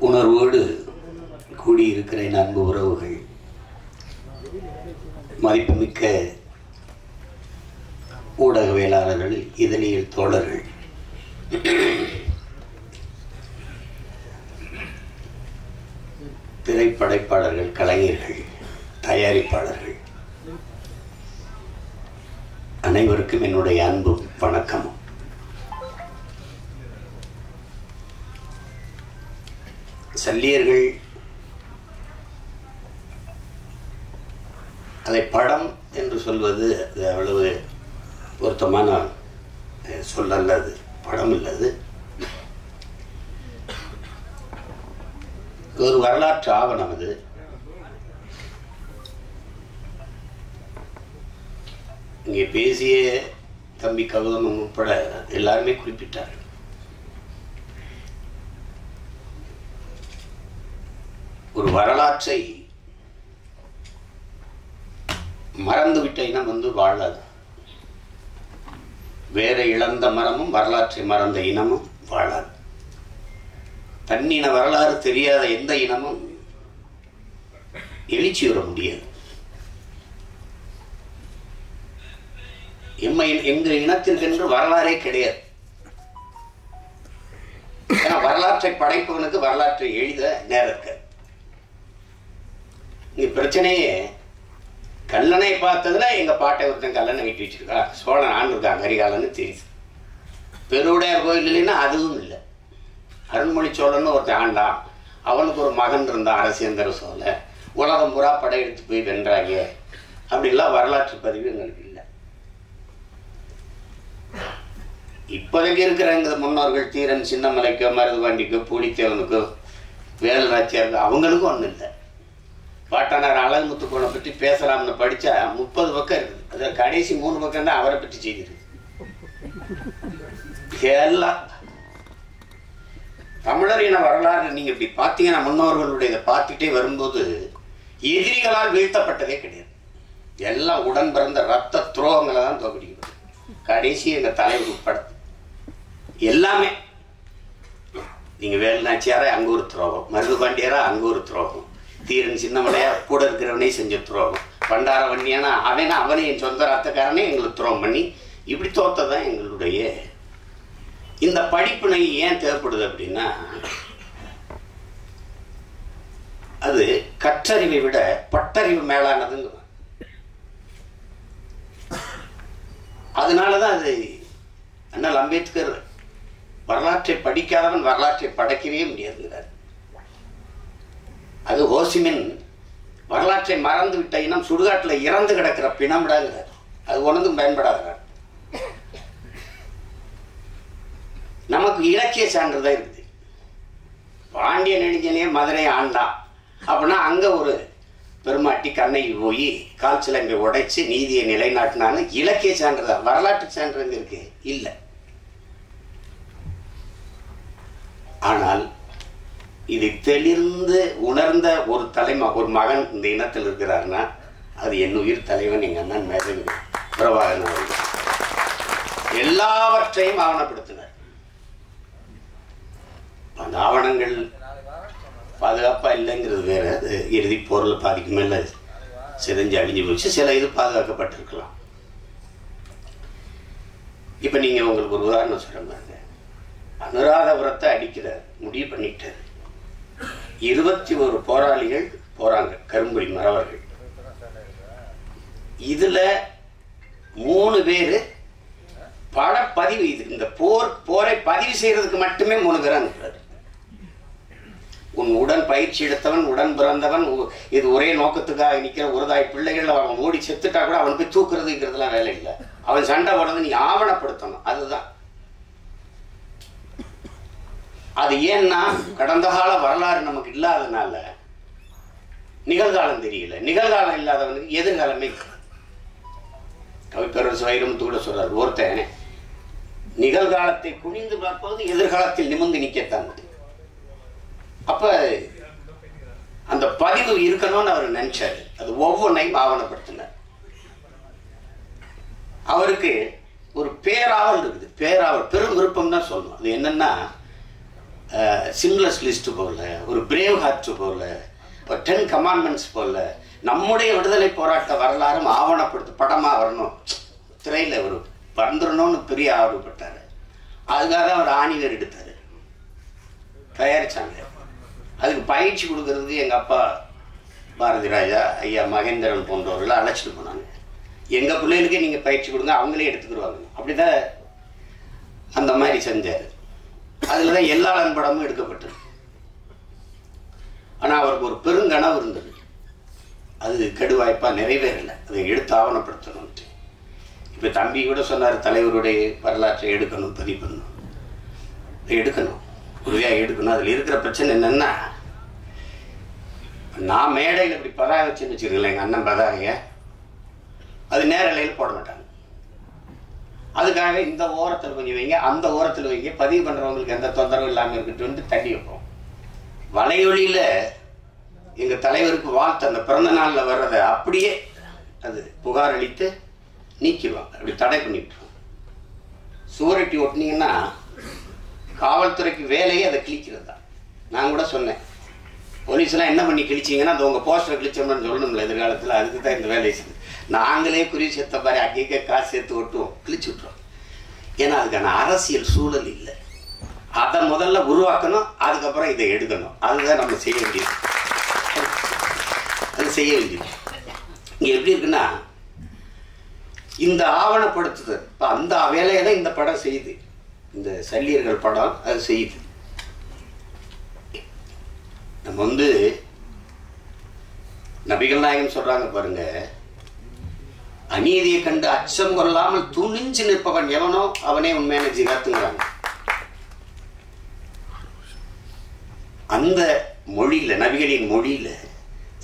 உணர்வோடு கூடியிருக்கிற அன்பு உறவுகள், மதிப்புமிக்க ஊடகவியலாளர்கள், இதழியல் தோழர்கள், திரைப்படைப்பாளர்கள், கலைஞர்கள், தயாரிப்பாளர்கள் அனைவருக்கும் என்னுடைய அன்பும் வணக்கமும். சல்லியர்கள் அதை படம் என்று சொல்வது அது அவ்வளவு பொருத்தமான சொல்லல்ல. அது படம் இல்லது, ஒரு வரலாற்று ஆவணம். அது இங்கே பேசிய தம்பி கௌதமன் உட்பட எல்லாருமே குறிப்பிட்டார்கள். ஒரு வரலாற்றை மறந்துவிட்ட இனம் வாழாது. வேற இழந்த மரமும் வரலாற்றை மறந்த இனமும் வாழாது. தன்னின வரலாறு தெரியாத எந்த இனமும் எழுச்சி வர முடியாது. எங்க இனத்திற்கென்று வரலாறே கிடையாது. ஏன்னா வரலாற்றை படைப்பவனுக்கு வரலாற்றை எழுத நேரம் இருக்காது. இங்க பிரச்சனையே கல்லணை பார்த்ததுல எங்க பாட்டை ஒருத்தன் கல்லணை வெட்டி வச்சிருக்கா, சோழன் ஆண்டிருக்கான் கரிகாலன்னு தெரியுது. பெருவுடையார் கோயில் இல்லைன்னா அதுவும் இல்லை. அருண்மொழி சோழன்னு ஒருத்தன் ஆண்டான், அவனுக்கு ஒரு மகன் இருந்தான் அரசேந்திர சோழ. உலகம் புறா படையெடுத்து போய் வென்றாங்க. அப்படிலாம் வரலாற்று பதிவு எங்களுக்கு இல்லை. இப்போதைக்கு இருக்கிற எங்கள் முன்னோர்கள் தீரன் சின்னமலைக்கோ மருதுபாண்டிக்கோ பூலித்தேவனுக்கோ வேலுநாச்சியாருக்கோ அவங்களுக்கும் ஒன்றும் இல்லை. பாட்டனார் அழகுமுத்துக்கோனை பற்றி பேசலாம்னு படித்தா 30 பக்கம் இருக்குது. அதில் கடைசி 3 பக்கம் தான் அவரை பற்றி செய்கிறது. எல்லாம் தமிழரின வரலாறு நீங்கள் இப்படி பார்த்தீங்கன்னா, முன்னோர்களுடைய இதை பார்த்துட்டே வரும்போது எதிரிகளால் வீழ்த்தப்பட்டதே கிடையாது. எல்லாம் உடன் பிறந்த ரத்த துரோகங்களை தான் தோக்கடிக்கிறது. கடைசி எங்கள் தலைவர் உட்பட எல்லாமே. நீங்கள் வேலுநாச்சியாரா அங்கே ஒரு துரோகம், மருதுபாண்டியாரா அங்கே ஒரு துரோகம், தீரன் சின்னமலையா கூட இருக்கிறவனே செஞ்ச துரோகம், பண்டார வண்டியானா அவனே என் சொந்த ரத்தக்காரனே எங்களுக்கு துரோகம் பண்ணி இப்படி தோத்ததான் எங்களுடைய இந்த படிப்பினை ஏன் தேவைப்படுது அப்படின்னா, அது கற்றறிவை விட பட்டறிவு மேலானதுங்க. அதனாலதான் அது அண்ணல் அம்பேத்கர் வரலாற்றை படிக்காதவன் வரலாற்றை படைக்கவே முடியாதுங்கிறார். அது ஹோசிமின் வரலாற்றை மறந்து விட்ட இனம் சுடுகாட்டில் இறந்து கிடக்கிற பிணம்டாங்கிறார். அது ஒன்றும் பயன்படாதார். நமக்கு இலக்கிய சான்றுதான் இருக்குது. பாண்டிய நெடுஞ்சனே மதுரை ஆண்டான் அப்படின்னா அங்க ஒரு பெருமாட்டி கண்ணகி போய் கால் சிலங்கை உடைச்சு நீதியை நிலைநாட்டினான்னு இலக்கிய சான்றுதான். வரலாற்று சான்று எங்க இருக்கு? இல்லை. ஆனால் இதை தெளிந்து உணர்ந்த ஒரு ஒரு மகன் இந்த இனத்தில் இருக்கிறார்னா அது என் உயிர் தலைவன் எங்க அண்ணன் மேதகு பிரபாகரன் அவர்கள். எல்லாவற்றையும் ஆவணப்படுத்தினார். அந்த ஆவணங்கள் பாதுகாப்பா இல்லைங்கிறது வேற. அது இறுதி போரில் பாதிக்கு மேல சிதைஞ்சு அழிஞ்சு போச்சு. சில இது பாதுகாக்கப்பட்டிருக்கலாம். இப்ப நீங்க உங்களுக்கு ஒரு உதாரணம் சொல்றாங்க. அனுராதபுரத்தை அடிக்கிறார், முடிவு பண்ணிட்டார். 21 போராளிகள் போறாங்க, கரும்புலி மறவர்கள். இதுல 3 பேரு படப்பதிவு, இது இந்த போரை பதிவு செய்யறதுக்கு மட்டுமே 3 பேர் அனுப்புறாரு. உன் உடன் பயிற்சி எடுத்தவன், உடன் பிறந்தவன், இது ஒரே நோக்கத்துக்காக நிக்கிற ஒருதாய் பிள்ளைகள் அவன் ஓடி செத்துட்டா கூட அவன் போய் தூக்குறதுங்கிறதுலாம் வேலை இல்லை. அவன் சண்டை போடுறது நீ ஆவணப்படுத்தணும். அதுதான் அது. ஏன்னா கடந்த கால வரலாறு நமக்கு இல்லாதனால நிகழ்காலம் தெரியல. நிகழ்காலம் இல்லாதவனுக்கு எதிர்காலமே. கவிப்பேரரசு வைரமுத்து கூட சொல்றாரு, ஒருத்தன் நிகழ்காலத்தை குனிந்து பார்ப்பது எதிர்காலத்தில் நிமிர்ந்து நிக்கத்தான் முடியும். அப்ப அந்த பதிவு இருக்கணும்னு அவர் நினைச்சாரு. அது ஒவ்வொன்றையும் ஆவணப்படுத்தினார். அவருக்கு ஒரு பேராவல் இருக்குது. பேராவல் பெரும் விருப்பம் தான் சொல்லணும். அது என்னன்னா, சிம்லஸ் லிஸ்ட் போல, ஒரு பிரேவ் ஹார்ட் போல, ஒரு 10 கமாண்ட்மெண்ட்ஸ் போல நம்முடைய விடுதலை போராட்ட வரலாறும் ஆவணப்படுத்த படமாக வரணும், திரையில் ஒரு வந்துடணும்னு பெரிய ஆர்வப்பட்டார். அதுக்காக அவர் ஆணிவேர் எடுத்தார், தயாரித்தாங்க. அதுக்கு பயிற்சி கொடுக்கறதுக்கு எங்கள் அப்பா பாரதி ராஜா, ஐயா மகேந்திரன் போன்றவர்களை அழைச்சிட்டு போனாங்க. எங்கள் பிள்ளைகளுக்கே நீங்கள் பயிற்சி கொடுங்க, அவங்களே எடுத்துக்கிடுவாங்க. அப்படி தான் அந்த மாதிரி செஞ்சார். அதில் தான் எல்லாளன் படமும் எடுக்கப்பட்டது. ஆனால் அவருக்கு ஒரு பெருங்கனவு இருந்தது, அது கெடுவாய்ப்பாக நிறைவேறலை, அதை எடுத்து ஆவணப்படுத்தணும்ட்டு. இப்போ தம்பி கூட சொன்னார், தலைவருடைய வரலாற்றை எடுக்கணும், பதிவு பண்ணணும், எடுக்கணும், உறுதியாக எடுக்கணும். அதில் இருக்கிற பிரச்சனை என்னென்னா, நான் மேடையில் இப்படி பதாக வச்சுன்னு வச்சுருக்கேன், எங்கள் அண்ணன் பதாகைய அது நேரலையில் போட மாட்டாங்க. அதுக்காக இந்த ஓரத்தில் கொஞ்சம் வைங்க, அந்த ஓரத்தில் வைங்க, பதிவு பண்ணுறவங்களுக்கு எந்த தொந்தரவும் இல்லாமல் இருக்கட்டும்னு தள்ளி வைப்போம். வலையொலியில் எங்கள் தலைவருக்கு வாழ்த்து அந்த பிறந்த நாளில் வர்றதை அப்படியே அது புகார் அளித்து நீக்கிடுவாங்க, அப்படி தடை பண்ணிவிட்டுருவோம். சுவரட்டி ஒட்டினீங்கன்னா காவல்துறைக்கு வேலையே அதை கிழிக்கிறது தான். நான் கூட சொன்னேன், போலீஸ்லாம் என்ன பண்ணி கிழிச்சிங்கன்னா அது உங்கள் போஸ்டரை கிழிச்சோம்னு சொல்லணும்ல எதிர்காலத்தில், அதுக்கு தான் இந்த வேலையை செய்யுது. நாங்களே குறி சேர்த்த மாதிரி அங்கேயே காசு சேர்த்து ஒட்டுவோம், கிழிச்சு விட்டுருவோம். ஏன்னா அதுக்கான அரசியல் சூழல் இல்லை. அதை முதல்ல உருவாக்கணும், அதுக்கப்புறம் இதை எடுக்கணும். அதுதான் நம்ம செய்ய வேண்டியது. அது செய்ய வேண்டியது. இங்கே எப்படி இருக்குன்னா, இந்த ஆவணப்படுத்துதல் இப்போ அந்த வேலையை தான் இந்த படம் செய்யுது, இந்த சல்லியர்கள் படம் அது செய்யுது. நம்ம நபிகள் நாயகம் சொல்றாங்க பாருங்க, அநீதியை கண்டு அச்சம் கொள்ளாமல் துணிஞ்சு நிற்பவன் எவனோ அவனே உண்மையான ஜிகாத்துங்கிறாங்க. அந்த மொழியில, நபிகளின் மொழியில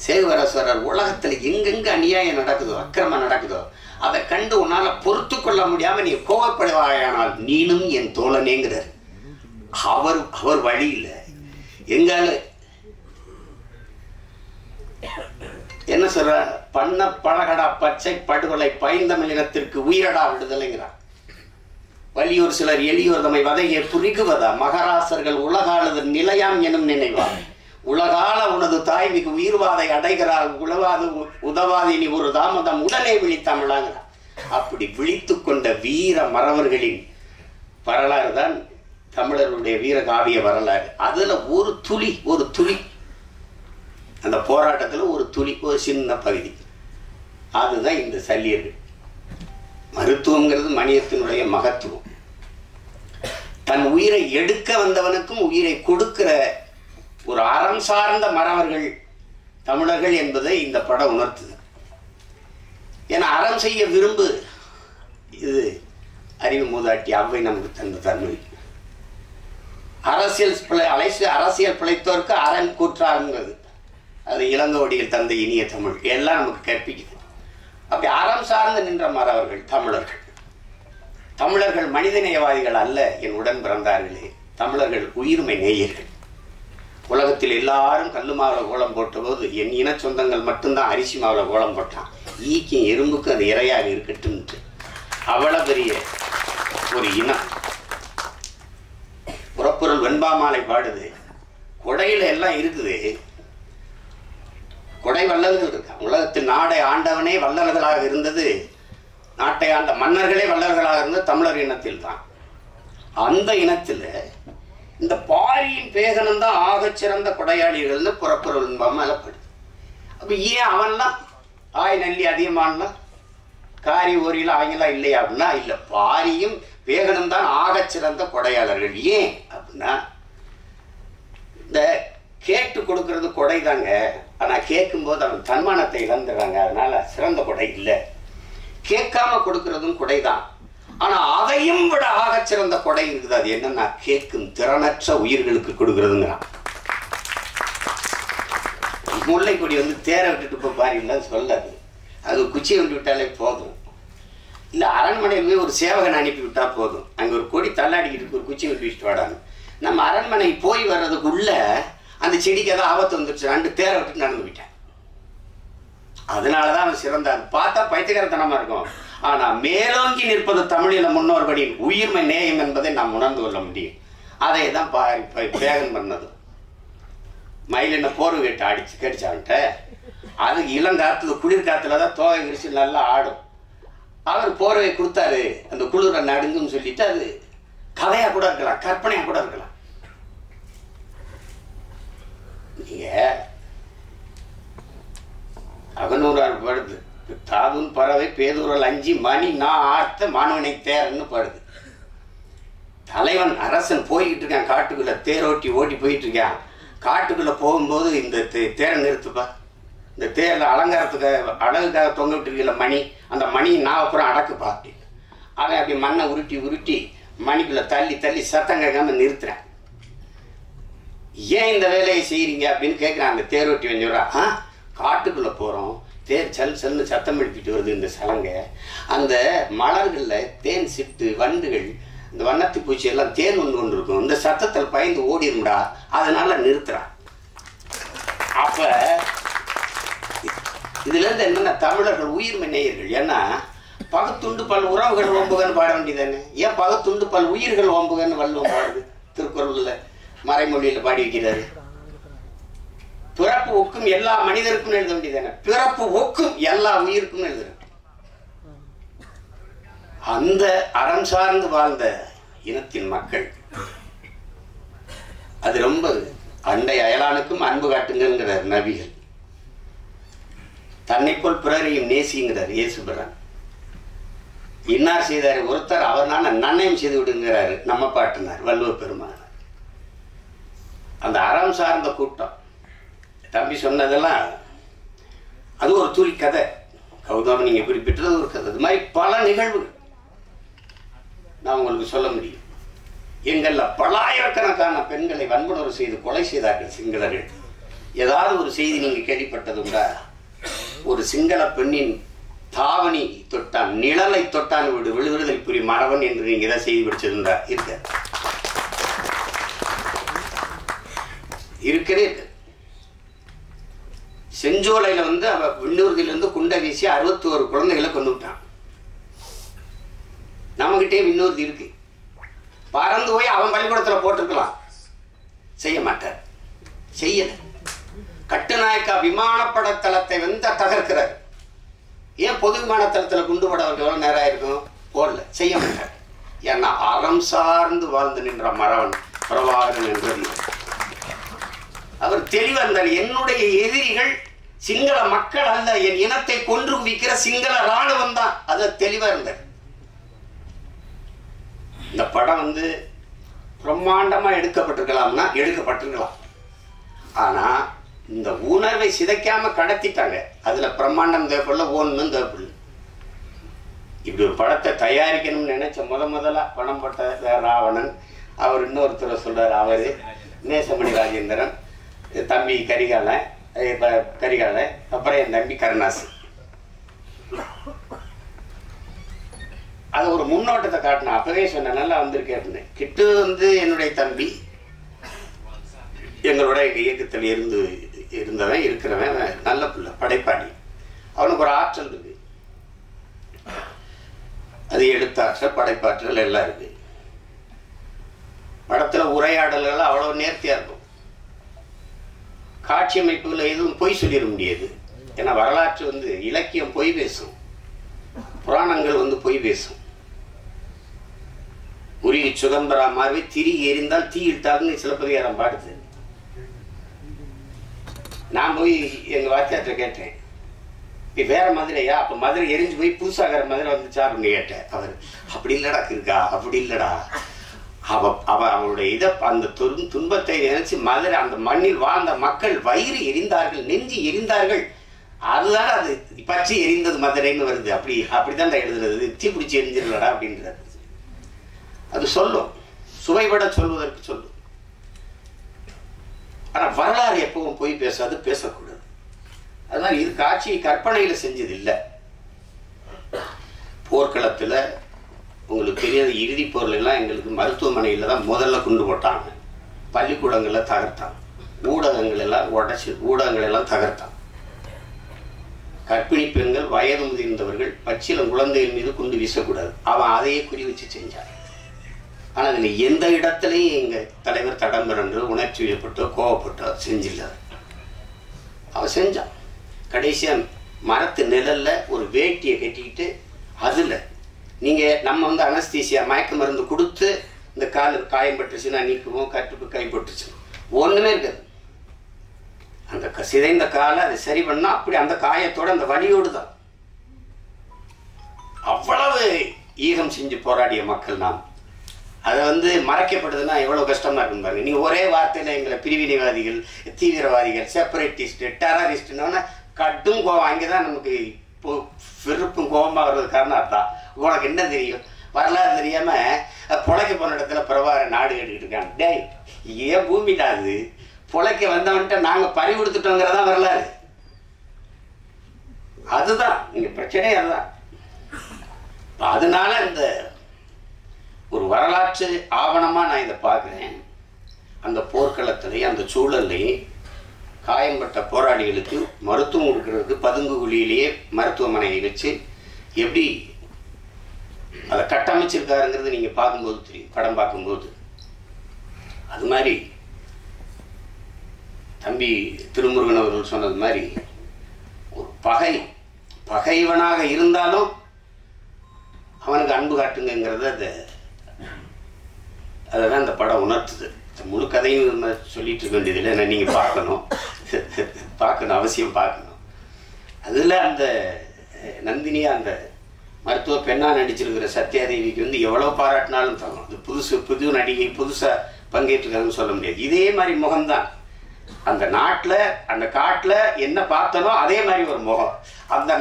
சேவரசரர் உலகத்துல எங்கெங்க அநியாயம் நடக்குதோ, அக்கிரமம் நடக்குதோ, அதை கண்டு உன்னால பொறுத்து கொள்ள முடியாம நீ கோவப்படுவாயானால் நீனும் என் தோழனேங்கிறார். அவர் வழியில எங்கால என்ன சொல்ற, பண்ண பழகடா பச்சை படுகொலை பைந்தமிழினத்திற்கு உயிரடா விடுதலைங்கிறார். வலியோர் சிலர் எளியோர் தம்மை வதையை புரிகுவதா, மகராசர்கள் உலகாளது நிலையாம் எனும் நினைவார். உலகால உனது தாய் மிகு உயிர்வாதை அடைகிறாள், உழவாது உதவாதினி ஒரு தாமதம் உடனே விழித்தமிழாங்கிறார். அப்படி விழித்து கொண்ட வீர மறவர்களின் வரலாறு தான் தமிழர்களுடைய வீரகாவிய வரலாறு. அதுல ஒரு துளி அந்த போராட்டத்தில் ஒரு துளி, ஒரு சின்ன பகுதி, அதுதான் இந்த சல்லியர்கள். மருத்துவங்கிறது மனிதத்தினுடைய மகத்துவம். தன் உயிரை எடுக்க வந்தவனுக்கும் உயிரை கொடுக்கிற ஒரு அறம் சார்ந்த மறவர்கள் தமிழர்கள் என்பதை இந்த படம் உணர்த்துது. ஏன்னா அறம் செய்ய விரும்பு, இது அறிவு மூதாட்டி அவ்வை நமக்கு தந்த தன்மை. அரசியல் பிழைத்தோருக்கு அறம் கூற்றாங்கிறது அது இளங்கோடியில் தந்த இனிய தமிழ் எல்லாம் நமக்கு கற்பிக்குது. அப்படி அறம் சார்ந்து நின்ற மறவர்கள் தமிழர்கள் மனிதநேயவாதிகள் அல்ல என் உடன் பிறந்தார்களே, தமிழர்கள் உயிர்மை நேயர்கள். உலகத்தில் எல்லாரும் கல்லு மாவில் கோலம் போட்ட போது என் இன சொந்தங்கள் மட்டும்தான் அரிசி மாவில் கோலம் போட்டான். ஈக்கும் எறும்புக்கு அது இரையாக இருக்கட்டும். அவ்வளவு பெரிய ஒரு இனம். புறப்பொருள் வெண்பா மாலை பாடுது, கொடையில எல்லாம் இருக்குது, கொடை வள்ளல்கள் இருக்கான். உலகத்தில் நாடை ஆண்டவனே வள்ளல்களாக இருந்தது, நாட்டை ஆண்ட மன்னர்களே வள்ளல்களாக இருந்தது தமிழர் இனத்தில் தான். அந்த இனத்தில் இந்த பாரியின் பேகனம் தான் ஆகச் சிறந்த கொடையாளிகள்னு புறப்பொருள் மேலப்படுது. அப்ப ஏன் அவன்லாம் ஆய் நல்லி அதிகமானலாம் காரி ஓரியில் அவங்களாம் இல்லையா அப்படின்னா, இல்லை, பாரியும் பேகனம் தான் ஆகச் சிறந்த கொடையாளர்கள். ஏன் அப்படின்னா, இந்த கேட்டு கொடுக்கறது கொடை தாங்க, ஆனா கேட்கும்போது அவன் தன்மானத்தை இழந்துடுறாங்க, அதனால சிறந்த கொடை இல்லை. கேட்காம கொடுக்கறதும் கொடைதான், ஆனா அதையும் விட ஆகச் சிறந்த கொடை இருக்குது. அது என்னன்னா, கேட்கும் திறனற்ற உயிர்களுக்கு கொடுக்கறதுங்கிறான். முல்லைக்கொடி தேர விட்டுட்டு போய் பாருங்களா சொல்லாது, அது குச்சியை விட்டு விட்டாலே போதும். இல்லை, அரண்மனையில் போய் ஒரு சேவகனை அனுப்பி விட்டா போதும், அங்கே ஒரு கொடி தள்ளாடிக்கிட்டு ஒரு குச்சி விட்டு வச்சுட்டு வாடான்னு. நம்ம அரண்மனை போய் வர்றதுக்குள்ள அந்த செடிக்கு ஏதாவது ஆபத்து வந்துருச்சு, ரெண்டு தேர விட்டு நடந்து போயிட்டேன். அதனாலதான் அவன் சிறந்தார். பார்த்தா பைத்தியக்காரத்தனமா இருக்கும், ஆனா மேலோங்கி நிற்பது தமிழில முன்னோர்படியின் உயிர்மை நேயம் என்பதை நாம் உணர்ந்து கொள்ள முடியும். அதை தான் பேகன் பண்ணது. மயில் என்ன போர்வை கட்டு அடிச்சு கடிச்சான்ட்ட அது இளங்காத்துல குளிர் காத்துல தான் தோகை விரிச்சு நல்லா ஆடும். அவர் போர்வை கொடுத்தாரு, அந்த குளிர நடுங்குன்னு சொல்லிட்டு அது கதையா கூட இருக்கலாம், கற்பனையா கூட இருக்கலாம். நீங்க அகநூறார் படுது, தாதுன் பறவை பேதூரல் அஞ்சி மணி நான் ஆர்த்த மாணவனை தேரன்னு பாடுது. தலைவன் அரசன் போய்கிட்டு இருக்கான் காட்டுக்குள்ள, தேரோட்டி ஓட்டி போயிட்டு இருக்கான். காட்டுக்குள்ள போகும்போது இந்த தேரை நிறுத்துப்பா, இந்த தேரில் அலங்காரத்துக்கு அழகுக்காக தொங்க விட்டுருக்கல மணி, அந்த மணி நான் அப்புறம் அடக்குப்பா அப்படின்னு. அவன் அப்படி மண்ணை உருட்டி உருட்டி மணிக்குள்ள தள்ளி தள்ளி சத்தம் கேட்காம நிறுத்துறேன். ஏன் இந்த வேலையை செய்யறீங்க அப்படின்னு கேட்குறான் அந்த தேரோட்டி. வந்து காட்டுக்குள்ள போறோம், தேர் சல் சல்னு சத்தம் எழுப்பிட்டு வருது இந்த சலங்க, அந்த மலர்களில் தேன் சிட்டு வண்டுகள் இந்த வண்ணத்து பூச்சி எல்லாம் தேன் ஒன்று இருக்கும், இந்த சத்தத்தில் பயந்து ஓடிடும்டா, அதனால நிறுத்துறான். அப்ப இதுல இருந்து என்னன்னா தமிழர்கள் உயிர்மை நேயர்கள். ஏன்னா பகுத்துண்டு பல் உறவுகள் ஓம்புகன்னு பாட வேண்டியதானே, ஏன் பகுத்துண்டு பல் உயிர்கள் ஓம்புகன்னு வள்ளுவம் பாடுது திருக்குறள்ல மறைமொழியில பாடி வைக்கிறாரு. பிறப்பு ஒக்கும் எல்லா மனிதருக்கும் எழுத வேண்டியதானே, பிறப்பு ஒக்கும் எல்லா உயிருக்கும் எழுதுற. அந்த அறம் சார்ந்து வாழ்ந்த இனத்தின் மக்கள் அது ரொம்ப அண்டை அயலானுக்கும் அன்பு காட்டுங்கிறார் நபிகள். தன்னை போல் பிறரையும் நேசிங்கிறார் இயேசுபிரான். இன்னார் செய்தார் ஒருத்தர் அவர் நன்னயம் செய்து விடுங்கிறாரு நம்ம பாட்டினார் வள்ளுவ பெருமானார். அந்த அறம் சார்ந்த கூட்டம் தம்பி சொன்னதெல்லாம் அது ஒரு துளி கதை. கௌதம் நீங்க குறிப்பிட்டது ஒரு கதை. அது மாதிரி பல நிகழ்வுகள் நான் உங்களுக்கு சொல்ல முடியும். எங்கள்ல பலாயிரக்கணக்கான பெண்களை வன்புணர்வு செய்து கொலை செய்தார்கள் சிங்களர்கள். ஏதாவது ஒரு செய்தி நீங்க கேள்விப்பட்டதுண்டா? ஒரு சிங்கள பெண்ணின் தாவணி தொட்டான், நிழலை தொட்டான் விடுதலை புரி மரவன் என்று நீங்க ஏதாவது செய்தி படிச்சதுண்டா? இருக்கவே செஞ்சோலையில வந்து அவ விண்ணூர்தியிலிருந்து குண்டை வீசி 61 குழந்தைகளை கொண்டு விட்டான். நம்மகிட்டே விண்ணூர்தி இருக்கு, பறந்து போய் அவன் பள்ளிக்கூடத்துல போட்டிருக்கலாம், செய்ய மாட்டார், செய்யல. கட்டுநாயக்கா விமானப்பட தளத்தை வந்து தகர்க்கிறார். ஏன் பொது விமான தளத்துல குண்டு பட அவருக்கு எவ்வளவு நேரம் ஆயிருக்கும்? போடல, செய்ய மாட்டார். ஏன்னா அறம் சார்ந்து வாழ்ந்து நின்ற மரவன் பிரபாகரன் என்றது அவர் தெளிவா இருந்தார். என்னுடைய எதிரிகள் சிங்கள மக்கள் அல்ல, என் இனத்தை கொன்று குவிக்கிற சிங்கள ராணுவம் தான். அது தெளிவா இருந்தார். இந்த படம் வந்து பிரம்மாண்டமா எடுக்கப்பட்டிருக்கலாம்னா எடுக்கப்பட்டிருக்கலாம், ஆனா இந்த உணர்வை சிதைக்காம கடத்திட்டாங்க. அதுல பிரம்மாண்டம் தேவைப்படல, ஒன்றும் தேவைப்படல. இப்படி ஒரு படத்தை தயாரிக்கணும்னு நினைச்ச முதலா பணம் போட்ட ராவணன். அவர் இன்னொருத்தர் சொல்றாரு, அவரு நேசமணி ராஜேந்திரன், தம்பி கரிகாலன், அப்புறம் என் தம்பி கருணாசு. அது ஒரு முன்னோட்டத்தை காட்டினேன். அப்பவே சொன்னேன் நல்லா வந்திருக்கேன். கிட்டு வந்து என்னுடைய தம்பி, எங்களோட இயக்கத்தில் இருந்தவன் இருக்கிறவன் நல்ல பிள்ளை, படைப்பாளி. அவனுக்கு ஒரு ஆற்றல் இருக்கு, அது எழுத்தாற்றல் படைப்பாற்றல் எல்லாம் இருக்கு. படத்துல உரையாடல்கள் அவ்வளவு நேர்த்தியா இருக்கும். காட்சி அமைப்புகள் எதுவும் பொய் சொல்லிட முடியாது. ஏன்னா வரலாற்று வந்து இலக்கியம் பொய் பேசும், புராணங்கள் வந்து பொய் பேசும். உரிய சுதந்திரா மாதிரி திரி எரிந்தால் தீ இட்டால்னு சிலப்பதிகாரம் பாடுது. நான் போய் எங்க வாத்தியார்ட்ட கேட்டேன், வேற மதுரையா? அப்ப மதுரை எரிஞ்சு போய் புதுசாகிற மதுரை வந்துச்சா அப்படின்னு கேட்டேன். அவர் அப்படி இல்லடா இருக்கா, அப்படி இல்லடா, அவளுடைய இதை அந்த துன்பத்தை நினைச்சு மதுரை அந்த மண்ணில் வாழ்ந்த மக்கள் வயிறு எரிந்தார்கள், நெஞ்சு எரிந்தார்கள், அதுதான் அது பற்றி எரிந்தது மதுரைன்னு வருது. அப்படிதான் எழுதுறது, தீ பிடிச்சி எரிஞ்சிடலடா அப்படின்றது. அது சொல்லும், சுவைபட சொல்வதற்கு சொல்லும். ஆனா வரலாறு எப்பவும் போய் பேசாது, பேசக்கூடாது. அதனால இது காட்சி கற்பனையில செஞ்சது இல்லை. போர்க்களத்துல உங்களுக்கு தெரியாத இறுதி பொருள் எல்லாம் எங்களுக்கு மருத்துவமனையில தான் முதல்ல கொண்டு போட்டாங்க. பள்ளிக்கூடங்கள்ல தகர்த்தாங்க, ஊடகங்கள் எல்லாம் உடைச்சு ஊடகங்கள் எல்லாம் தகர்த்தாங்க. கர்ப்பிணி பெண்கள், வயது முதிர்ந்தவர்கள், பச்சிலம் குழந்தைகள் மீது குண்டு வீசக்கூடாது, அவன் அதையே குறி வச்சு செஞ்சான். ஆனால் அதில் எந்த இடத்துலையும் எங்கள் தலைவர் தடம் பிறந்து உணர்ச்சி வயப்பட்டோ கோவப்பட்டோ செஞ்சில்லார். அவன் செஞ்சான். கடைசியாக மரத்து நிழலில் ஒரு வேட்டியை கட்டிக்கிட்டு அதில் நீங்கள் நம்ம வந்து அனஸ்தீசியா மயக்க மருந்து கொடுத்து இந்த கால் காயம் பட்டுருச்சுன்னா நீக்குவோம், கட்டுப்பு கை போட்டுருச்சு, ஒன்றுமே இருக்காது. அந்த சிதைந்த காலை அதை சரி பண்ணால் அப்படி அந்த காயத்தோட அந்த வலியோடு தான். அவ்வளவு ஈகம் செஞ்சு போராடிய மக்கள் நாம். அதை வந்து மறைக்கப்படுதுன்னா எவ்வளோ கஷ்டமாக இருக்குன்னு பாருங்க. நீங்கள் ஒரே வார்த்தையில் எங்களை பிரிவினைவாதிகள், தீவிரவாதிகள், செப்பரேட்டிஸ்ட்டு, டெரரிஸ்ட்னோன்னா கட்டும் கோவம். அங்கே தான் நமக்கு இப்போ வெறுப்பும் கோபமாக வர்றது காரணம் அதான். உனக்கு என்ன தெரியும், வரலாறு தெரியாமல் பொழைக்க போன இடத்துல பிரபார நாடு கேட்டுக்கிட்டு இருக்காங்க. டேய், ஏன் பூமிடா அது, பொழைக்க வந்தவன்ட்ட நாங்கள் பறி கொடுத்துட்டோங்கிறதான் வரலாறு. அதுதான் இங்கே பிரச்சனையே. அதுதான். அதனால இந்த ஒரு வரலாற்று ஆவணமாக நான் இதை பார்க்குறேன். அந்த போர்க்களத்திலையும் அந்த சூழல்லையும் காயம்பட்ட போராளிகளுக்கு மருத்துவம் கொடுக்கறதுக்கு பதுங்கு குழியிலேயே மருத்துவமனையை வச்சு எப்படி அதை கட்டமைச்சிருக்காருங்கிறது நீங்கள் பார்க்கும்போது தெரியும், படம் பார்க்கும்போது. அது மாதிரி தம்பி திருமுருகன் அவர்கள் சொன்னது மாதிரி ஒரு பகைவனாக இருந்தாலும் அவனுக்கு அன்பு காட்டுங்கிறத அதை தான் இந்த படம் உணர்த்துது. முழு கதையும் சொல்லிட்டு இருக்க வேண்டியதில்லை. ஏன்னா நீங்கள் பார்க்கணும், அவசியம் பார்க்கணும். அதில் அந்த நந்தினியா அந்த மருத்துவ பெண்ணாக நடிச்சிருக்கிற சத்யாதேவிக்கு வந்து எவ்வளோ பாராட்டினாலும் தரும். அது புது நடிகை, புதுசாக பங்கேற்றுக்காங்கன்னு சொல்ல முடியாது. இதே மாதிரி முகம்தான் அந்த நாட்டில், அந்த காட்டில் என்ன பார்த்தனோ அதே மாதிரி ஒரு முகம். அந்த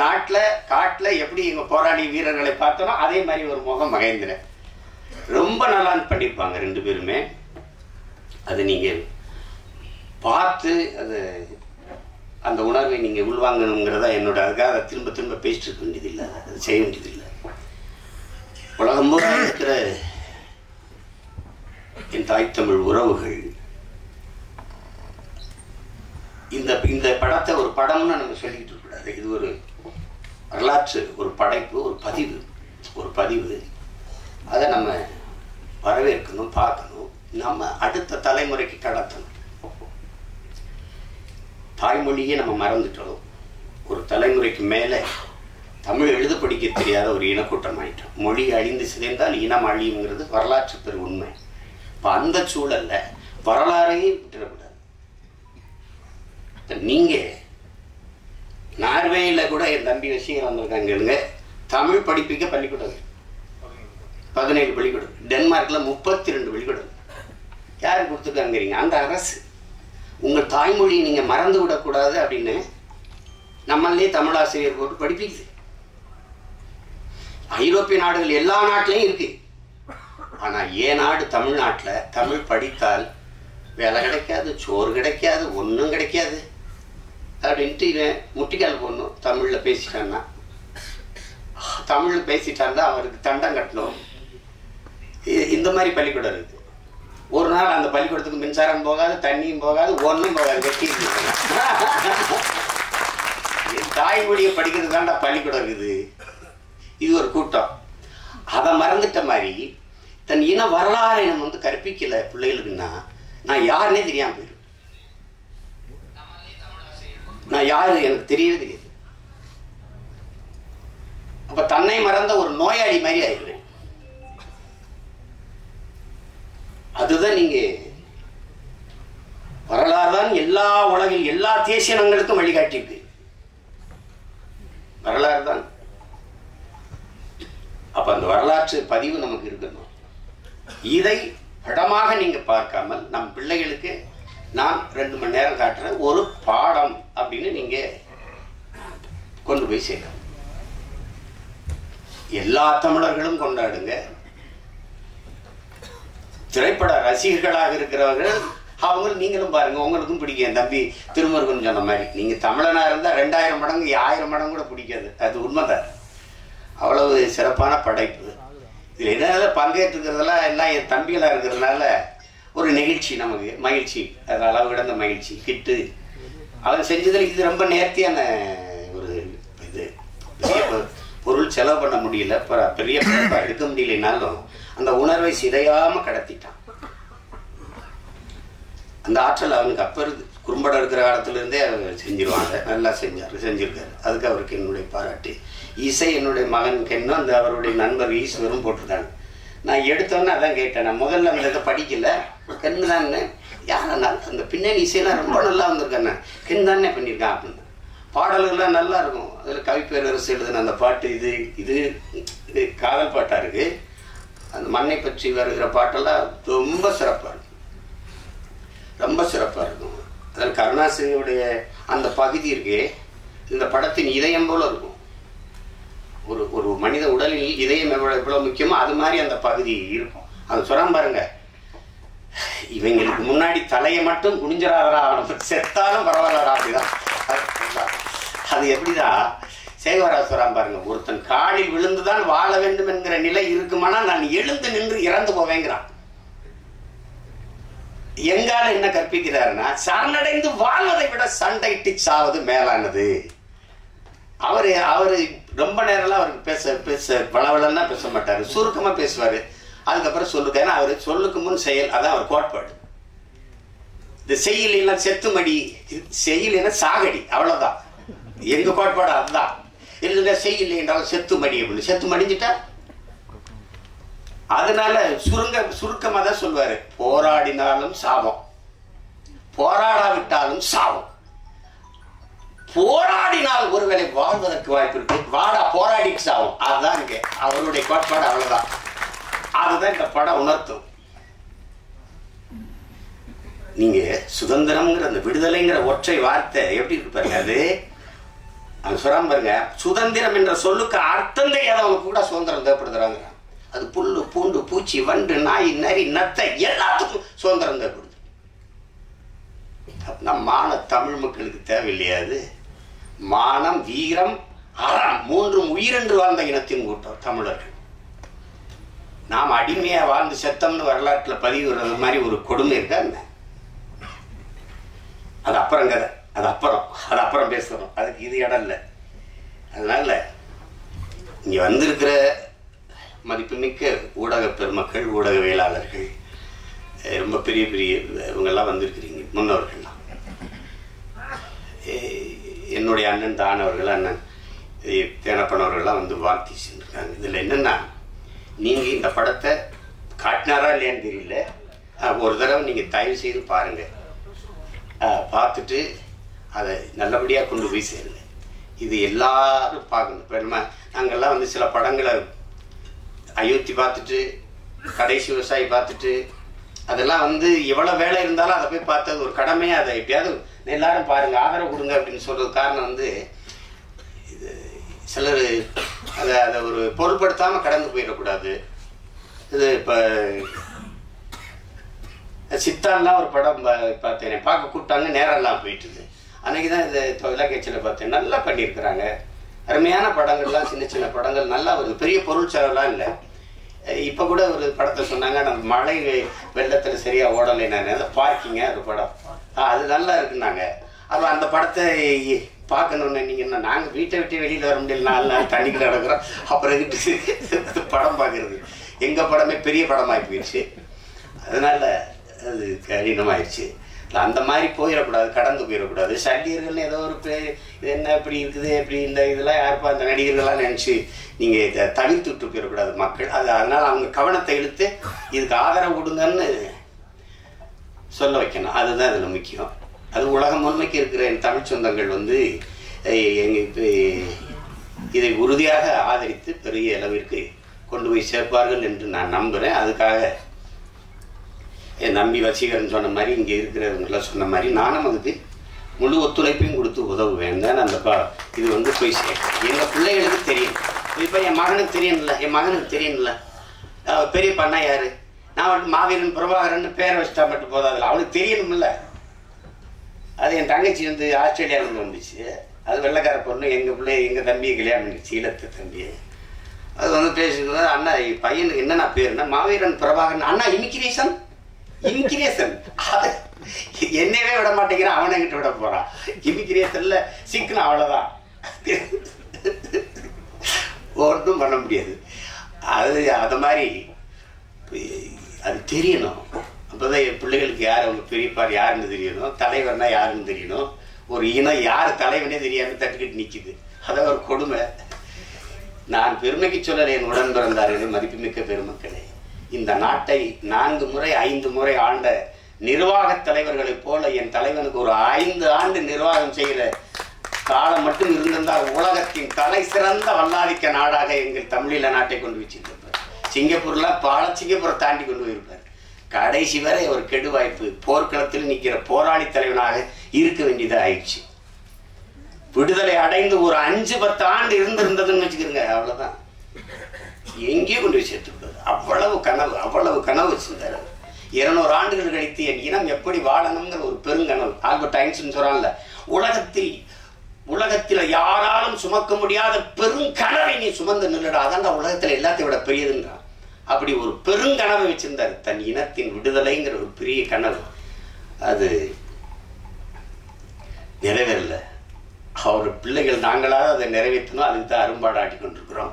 காட்டில் எப்படி எங்கள் போராடி வீரர்களை பார்த்தனோ அதே மாதிரி ஒரு முகம் மகேந்திரன். ரொம்ப நல்லா பண்ணியிருப்பாங்க ரெண்டு பேருமே. அது நீங்கள் பார்த்து அது அந்த உணர்வை நீங்கள் உள்வாங்கணுங்கிறதா என்னோட. அதுக்காக அதை திரும்ப திரும்ப பேசிட்டு இருக்க வேண்டியதில்லை, அது செய்ய வேண்டியதில்லை. உலகம் பூரா இருக்கிற என் தாய் தமிழ் உறவுகள் இந்த படத்தை ஒரு படம்னு நம்ம சொல்லிக்கிட்டு இருக்கக்கூடாது. இது ஒரு வரலாற்று, ஒரு படைப்பு, ஒரு பதிவு. அதை நம்ம வரவேற்கணும், பார்க்கணும், நம்ம அடுத்த தலைமுறைக்கு கடத்தணும். தாய்மொழியே நம்ம மறந்துட்டோம். ஒரு தலைமுறைக்கு மேலே தமிழ் எழுத படிக்க தெரியாத ஒரு இனக்கூட்டம் ஆயிட்டோம். மொழி அழிந்து சிதைந்தால் இனம் அழியுங்கிறது வரலாற்று பெரு உண்மை. இப்போ அந்த சூழல்ல வரலாறையும் விட்டுறக்கூடாது. நீங்கள் நார்வேயில் கூட என் தம்பி வசீகரம் வந்திருக்காங்க. தமிழ் படிப்பிக்க பள்ளிக்கூடம் 17 பள்ளிக்கூடம். டென்மார்க்கில் 32 பள்ளிக்கூடம். யார் கொடுத்துருக்காங்கிறீங்க? அந்த அரசு. உங்கள் தாய்மொழியை நீங்கள் மறந்து விடக்கூடாது அப்படின்னு நம்மளே தமிழாசிரியர் போட்டு படிப்பிக்குது. ஐரோப்பிய நாடுகள் எல்லா நாட்டிலையும் இருக்கு. ஆனால் ஏன் நாடு தமிழ்நாட்டில் தமிழ் படித்தால் வேலை கிடைக்காது, சோறு கிடைக்காது, ஒன்றும் கிடைக்காது அப்படின்ட்டு இவன் முட்டிக்கால் போடணும். தமிழில் பேசிட்டான்னா, தமிழில் பேசிட்டான்னா அவருக்கு தண்டம் கட்டணும். இந்த மாதிரி பள்ளிக்கூடம் இருக்குது. ஒரு நாள் அந்த பள்ளிக்கூடத்துக்கு மின்சாரம் போகாது, தண்ணியும் போகாது, ஒன்றும் போகாது, வெட்டி. தாய்மொழியை படிக்கிறது தான்டா பள்ளிக்கூடம் இருக்குது. இது ஒரு கூட்டம். அதை மறந்துட்ட மாதிரி தன் இன வரலாறை நம்ம வந்து கற்பிக்கல பிள்ளைகளுக்குன்னா நான் யாருன்னே தெரியாமல் போயிடும். நான் யாரு எனக்கு தெரியவே தெரியாது. அப்ப தன்னை மறந்த ஒரு நோயாளி மாதிரி ஆயிடுவேன். அதுதான் நீங்க வரலாறு தான் எல்லா உலகில் எல்லா தேசியனங்களுக்கும் வழிகாட்டியிருக்கு. வரலாறு தான். அப்ப அந்த வரலாற்று பதிவு நமக்கு இருக்கணும். இதை படமாக நீங்க பார்க்காமல் நம் பிள்ளைகளுக்கு நான் 2 மணி நேரம் காட்டுறேன், ஒரு பாடம் அப்படின்னு நீங்க கொண்டு போய் சேர்க்கணும். எல்லா தமிழர்களும் கொண்டாடுங்க. திரைப்பட ரசிகர்களாக இருக்கிறவர்கள் அவங்க நீங்களும் பாருங்க, உங்களுக்கும் பிடிக்கும். என் தம்பி திருமுருகன் சொன்ன மாதிரி நீங்க தமிழனா இருந்தா 2000 மடங்கு 1000 மடங்கு கூட பிடிக்காது. அது உண்மைதான். அவ்வளவு சிறப்பான படைப்பு. இதில் என்ன பங்கேற்றுக்கிறதெல்லாம் எல்லாம் என் தம்பிகளாக இருக்கிறதுனால ஒரு நிகழ்ச்சி, நமக்கு மகிழ்ச்சி. அது அளவு கிடந்த மகிழ்ச்சி. கிட்டு அவன் செஞ்சதில் இது ரொம்ப நேர்த்தியான ஒரு இது. பெரிய பொருள் செலவு பண்ண முடியல, பெரிய எடுக்க முடியலைனாலும் அந்த உணர்வை சிதையாமல் கடத்திட்டான். அந்த ஆற்றல் அவனுக்கு அப்போ இருக்கு. குறும்படம் இருக்கிற காலத்துலேருந்தே அவர் செஞ்சிருவாங்க, நல்லா செஞ்சிருக்காரு. அதுக்கு அவருக்கு என்னுடைய பாராட்டு. இசை என்னுடைய மகன் கென்னும் அந்த அவருடைய நண்பர் ஈஸ்வரும் போட்டிருக்காங்க. நான் எடுத்தோன்னே அதான் கேட்டேன். நான் முதல்ல அந்த இதை படிக்கல, கென்னு தானே யாரா அந்த பின்னணி இசையெல்லாம் ரொம்ப நல்லா வந்திருக்கேண்ணே, கென் தானே பண்ணியிருக்கான் அப்படின்னு. பாடல்கள்லாம் நல்லா இருக்கும். அதில் கவிப்பேரரசு எழுதுன அந்த பாட்டு இது இது இது காதல் பாட்டாக இருக்குது. அந்த மண்ணை பற்றி வருகிற பாட்டெல்லாம் ரொம்ப சிறப்பாக இருக்கும், ரொம்ப சிறப்பாக இருக்கும். அதில் கருணாசிரியுடைய அந்த பகுதி இருக்கே, இந்த படத்தின் இதயம் போல இருக்கும். ஒரு மனித உடலில் இதயம் எவ்வளோ முக்கியமோ அது மாதிரி அந்த பகுதி இருக்கும். அது சொல்றான் பாருங்க, இவங்களுக்கு முன்னாடி தலையை மட்டும் குனிஞ்சிடாதரா, அவனை செத்தாலும் பரவாயில்லடா அப்படிதான். அது எப்படிதான் சேகவராஜ் சொல்றான் பாருங்க, ஒருத்தன் காலில் விழுந்துதான் வாழ வேண்டும் என்கிற நிலை இருக்குமானா நான் எழுந்து நின்று இறந்து போவேங்கிறான். எங்கால என்ன கற்பிக்கிறாருன்னா, சரணடைந்து வாழ்வதை விட சண்டையிட்டு சாவது மேலானது. அவரு ரொம்ப நேரம்லாம் அவருக்கு பேச வளவளன்னா பேச மாட்டாரு, சுருக்கமா பேசுவாரு. அதுக்கப்புறம் சொல்லுங்க, ஏன்னா அவரு சொல்லுக்கு முன் செயல், அதான் அவர் கோட்பாடு. இந்த செய்யலாம் செத்துமடி, செய்யலைன்னா சாகடி, அவ்வளவுதான் எங்க கோட்பாடு. அதுதான் இல்லைன்னா செய்யலை என்றாலும் செத்துமடி அப்படின்னு, செத்து மடிஞ்சிட்டா. அதனால சுருக்கமா தான் சொல்லுவாரு, போராடினாலும் சாபம், போராடாவிட்டாலும் சாபம். போராடினால் ஒருவேளை வாழ்வதற்கு வாய்ப்பு இருக்கு, வாடா போராடிட்டு சாவும். அதுதான் இங்க அவருடைய கோட்பாடு, அவ்வளவுதான். அதுதான் இந்த படம் உணர்த்தும். நீங்க சுதந்திரம்ங்கிற அந்த விடுதலைங்கிற ஒற்றை வார்த்தை எப்படி இருக்கு பாருங்க. அது சொல்றாம பாருங்க, சுதந்திரம் என்ற சொல்லுக்கு அர்த்தம் தெரியாதவங்க கூட சுதந்திரம் தேவைப்படுத்துறாங்க. அது புல்லு பூண்டு பூச்சி வண்டு நாய் நரி நத்தை எல்லாத்துக்கும் சுதந்திரம் தேவைப்படுது. அப்படின்னா மான தமிழ் மக்களுக்கு தேவையில்லையா? அது மானம் வீரம் அறம் மூன்றும் உயிரென்று வாழ்ந்த இனத்தின் கூட்டம் தமிழர்கள். நாம் அடிமையா வாழ்ந்து செத்தம்னு வரலாற்றுல பதிவுறது மாதிரி ஒரு கொடுமை இருக்கா என்ன? அது அப்புறம் கதை, அது அப்புறம் பேசுறோம், அதுக்கு இது இடம் இல்லை. அதனால இங்க வந்திருக்கிற மதிப்புமிக்க ஊடக பெருமக்கள், ஊடகவியலாளர்கள், ரொம்ப பெரிய பெரிய இவங்கெல்லாம் வந்திருக்கிறீங்க, முன்னோர்கள்லாம். என்னுடைய அண்ணன் தானவர்கள், அண்ணன் தேனப்பனவர்கள்லாம் வந்து வாழ்த்தி சென்றிருக்காங்க. இதில் என்னென்னா, நீங்கள் இந்த படத்தை காட்டினாரா இல்லையான்னு தெரியல, ஒரு தடவை நீங்கள் தயவு செய்து பாருங்கள், பார்த்துட்டு அதை நல்லபடியாக கொண்டு போய் சேருங்க. இது எல்லாரும் பார்க்கணும். இப்போ நாங்கள்லாம் வந்து சில படங்களை அயோத்தி பார்த்துட்டு, கடைசி விவசாயி பார்த்துட்டு, அதெல்லாம் வந்து எவ்வளோ வேலை இருந்தாலும் அதை போய் பார்த்தது ஒரு கடமையாக, அதை எப்படியாவது எல்லாரும் பாருங்கள், ஆதரவு கொடுங்க அப்படின்னு சொல்கிறது காரணம் வந்து, இது சிலர் அதை ஒரு பொருட்படுத்தாமல் கடந்து போயிடக்கூடாது. இது இப்போ சித்தான்லாம் ஒரு படம் பார்த்தேன், பார்க்க கூப்பிட்டாங்க, நேரெல்லாம் போயிட்டுது. அன்றைக்கி தான் இது தொழிலாக்கட்சியில் பார்த்தேன், நல்லா பண்ணியிருக்கிறாங்க. அருமையான படங்கள்லாம், சின்ன சின்ன படங்கள், நல்லா ஒரு பெரிய பொருள் செலவுலாம் இல்லை. இப்போ கூட ஒரு படத்தை சொன்னாங்க, நம்ம மழை வெள்ளத்தில் சரியாக ஓடலை, நான் அதை பார்க்கிங்க ஒரு படம், அது நல்லா இருக்குன்னாங்க. அப்போ அந்த படத்தை பார்க்கணுன்னு நீங்கள், நாங்கள் வீட்டை விட்டு வெளியில் வர முடியல, 4 நாள் தண்ணிக்கு நடக்கிறோம், அப்புறம் படம் பார்க்குறது. எங்கள் படமே பெரிய படமாகி போயிடுச்சு, அதனால் அது கடினமாயிடுச்சு. அந்த மாதிரி போயிடக்கூடாது, கடந்து போயிடக்கூடாது. சண்டியர்கள்னு ஏதோ ஒரு இது என்ன இப்படி இருக்குது, இப்படி இந்த இதெல்லாம் யாருப்பா அந்த நடிகர்கள்லாம் நினச்சி நீங்கள் இதை தவிர்த்து விட்டு போயிடக்கூடாது மக்கள். அதனால் அவங்க கவனத்தை இழுத்து இதுக்கு ஆதரவு கொடுங்கன்னு சொல்ல வைக்கணும். அதுதான் இதில் முக்கியம். அது உலகம் முழுமைக்கு இருக்கிற என் தமிழ் சொந்தங்கள் வந்து எங்களுக்கு இதை உறுதியாக ஆதரித்து பெரிய அளவிற்கு கொண்டு போய் சேர்ப்பார்கள் என்று நான் நம்புகிறேன். அதுக்காக என் நம்பி வசீகரன் சொன்ன மாதிரி, இங்கே இருக்கிறவங்களாம் சொன்ன மாதிரி, நானும் அதுக்கு முழு ஒத்துழைப்பையும் கொடுத்து உதவுவேன் தான். அந்த இது வந்து போய் சேர்க்கும். எங்கள் பிள்ளைகளுக்கு தெரியும். இப்போ என் மகனுக்கு தெரியணும்ல, பெரிய பண்ணா யாரு, நான் மாவீரன் பிரபாகரன் பேரை வச்சுட்டா மட்டும் போதாதுல, அவளுக்கு தெரியணும்ல. அது என் தங்கச்சி வந்து ஆஸ்திரேலியாவிலேருந்து வந்துச்சு, அது வெள்ளைக்கார பொண்ணு, எங்கள் தம்பியை கல்யாணம் பண்ணிடுச்சு, ஈழத்து தம்பியை. அது வந்து பேசும்போது, அண்ணா பையனுக்கு என்னென்ன பேருன்னா மாவீரன் பிரபாகரன், அண்ணா இமிகிரேஷன் என்னவே விட மாட்டேங்கிறான், அவனை கிட்ட விட போறான். இமிகிரேஷன்ல சிக்கணும், அவ்வளவுதான், ஒன்றும் பண்ண முடியாது. அது மாதிரி அது தெரியணும். அப்போதான் என் பிள்ளைகளுக்கு யார் அவங்க பெரியப்பார் யாருன்னு தெரியணும், தலைவர்னா யாருன்னு தெரியணும். ஒரு இனம் யார் தலைவனே தெரியாமல் தட்டுக்கிட்டு நிற்கிது, அதான் ஒரு கொடுமை. நான் பெருமைக்கு சொல்லலை என் உடன் பிறந்தார்கள் மதிப்புமிக்க பெருமக்களே. இந்த நாட்டை 4 முறை 5 முறை ஆண்ட நிர்வாக தலைவர்களைப் போல என் தலைவனுக்கு ஒரு 5 ஆண்டு நிர்வாகம் செய்கிற காலம் மட்டும் இருந்திருந்தால் உலகத்தின் தலை சிறந்த வல்லாதிக்க நாடாக எங்கள் தமிழீழ நாட்டை கொண்டு வச்சிருப்பார். சிங்கப்பூர்லாம் சிங்கப்பூரை தாண்டி கொண்டு போயிருப்பார். கடைசி வரை ஒரு கெடு வாய்ப்பு போர்க்களத்தில் நிற்கிற போராளி தலைவனாக இருக்க வேண்டியதாக ஆயிடுச்சு. விடுதலை அடைந்து ஒரு 5-10 ஆண்டு இருந்திருந்ததுன்னு வச்சுக்கிறோங்க, அவ்வளவுதான். எங்கேயும் கொண்டு போய் சேர்த்து விடுறது. அவ்வளவு கனவு வச்சிருந்தாரு. 200 ஆண்டுகள் கழித்து என் இனம் எப்படி வாழணுங்கிற ஒரு பெருங்கனவு. ஆல்பர்ட் ஐன்ஸ்டீன் சொல்றான்ல, உலகத்தில் யாராலும் சுமக்க முடியாத பெருங்கனவை நீ சுமந்து நின்றுடா, அதான் உலகத்தில் எல்லாத்தையும் விட பெரியதுன்றான். அப்படி ஒரு பெருங்கனவை வச்சிருந்தார், தன் இனத்தின் விடுதலைங்கிற ஒரு பெரிய கனவு. அது நிறைவேறல. அவர் பிள்ளைகள் நாங்களாவது அதை நிறைவேற்றணும், அதுக்கு தான் அரும்பாடு ஆட்டி கொண்டிருக்கிறோம்.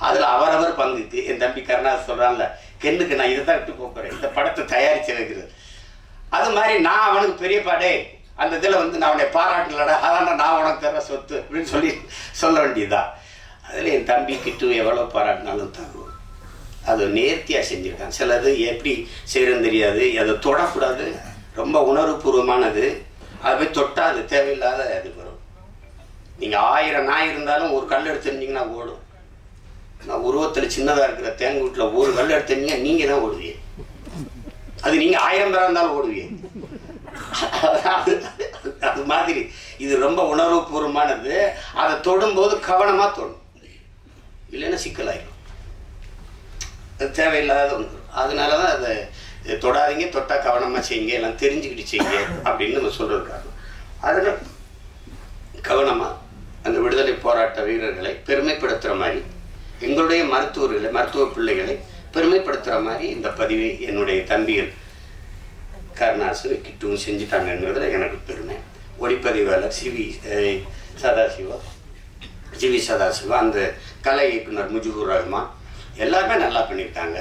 அதில் அவரவர் பங்குக்கு. என் தம்பி கருணாஸ் சொல்கிறான்ல, கென்னுக்கு நான் இதை தான் விட்டு போகிறேன், இந்த படத்தை தயாரித்து வைக்கிறது. அது மாதிரி நான் அவனுக்கு பெரிய பாடே அந்த இதில் நான் அவனை பாராட்டலடா, அதான் நான் உனக்கு தர சொத்து அப்படின்னு சொல்ல வேண்டியதுதான். அதில் என் தம்பி கிட்டு எவ்வளோ பாராட்டினாலும் தருவோம். அது நேர்த்தியாக செஞ்சுருக்கான். சிலது எப்படி செய்யறதுன்னு தெரியாது, அதை தொடக்கூடாது, ரொம்ப உணர்வுபூர்வமானது. அதை போய் தொட்டால் அது தேவையில்லாத அது வரும். நீங்கள் 1000 நாய் இருந்தாலும் ஒரு கல் எடுத்துருந்தீங்கன்னா ஓடும். நான் உருவத்தில் சின்னதாக இருக்கிற தேங்கு வீட்டில் ஒரு கல் எடுத்துருந்தீங்க, நீங்கள் தான் ஓடுவீங்க. அது நீங்கள் 1000 பேராக இருந்தாலும் ஓடுவீங்க. அது மாதிரி இது ரொம்ப உணர்வுபூர்வமானது. அதை தொடும்போது கவனமாக தொடும், இல்லைன்னா சிக்கலாயிடும். அது தேவையில்லாத ஒன்று. அதனால தான் அதை தொடாதீங்க, தொட்டால் கவனமாக செய்யுங்க, எல்லாம் தெரிஞ்சுக்கிட்டு செய்யுங்க அப்படின்னு நம்ம சொல்கிறதுக்காக. அதில் கவனமாக அந்த விடுதலை போராட்ட வீரர்களை பெருமைப்படுத்துகிற மாதிரி, எங்களுடைய மருத்துவ பிள்ளைகளை பெருமைப்படுத்துகிற மாதிரி இந்த பதிவை என்னுடைய தம்பிகள் கருணாசு கிட்டும் செஞ்சுட்டாங்கன்றதுல எனக்கு பெருமை. ஒளிப்பதிவாளர் சிவி சதாசிவா, அந்த கலை இயக்குனர் முஜிபுர் ரஹ்மான் எல்லாருமே நல்லா பண்ணியிருக்காங்க.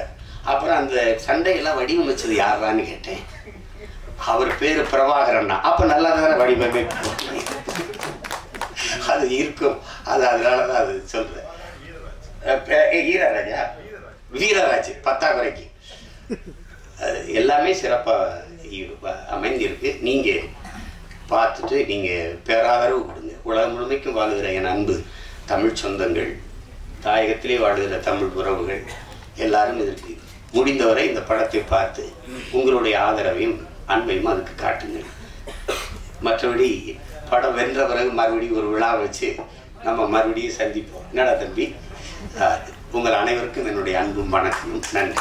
அப்புறம் அந்த சண்டையெல்லாம் வடிவமைச்சது யாரான்னு கேட்டேன். அவர் பேர் பிரபாகரன்னா. அப்போ நல்லா தானே வடிவமைப்பு அது இருக்கும். அதனால தான் அது சொல்கிறேன். வீரராஜ் பத்தாக்குறைக்கு எல்லாமே சிறப்பாக அமைந்திருக்கு. நீங்கள் பார்த்துட்டு நீங்கள் பேராதரவு கொடுங்க. உலகம் முழுமைக்கும் வாழுகிற என் அன்பு தமிழ் சொந்தங்கள், தாயகத்திலே வாழுகிற தமிழ் உறவுகள் எல்லாரும் இதற்கு முடிந்தவரை இந்த படத்தை பார்த்து உங்களுடைய ஆதரவையும் அன்பையும் அதுக்கு காட்டுங்கள். மற்றபடி படம் வென்ற பிறகு மறுபடியும் ஒரு விழா வச்சு நம்ம மறுபடியும் சந்திப்போம். என்னடா தம்பி, உங்கள் அனைவருக்கும் என்னுடைய அன்பும் வணக்கமும் நன்றி.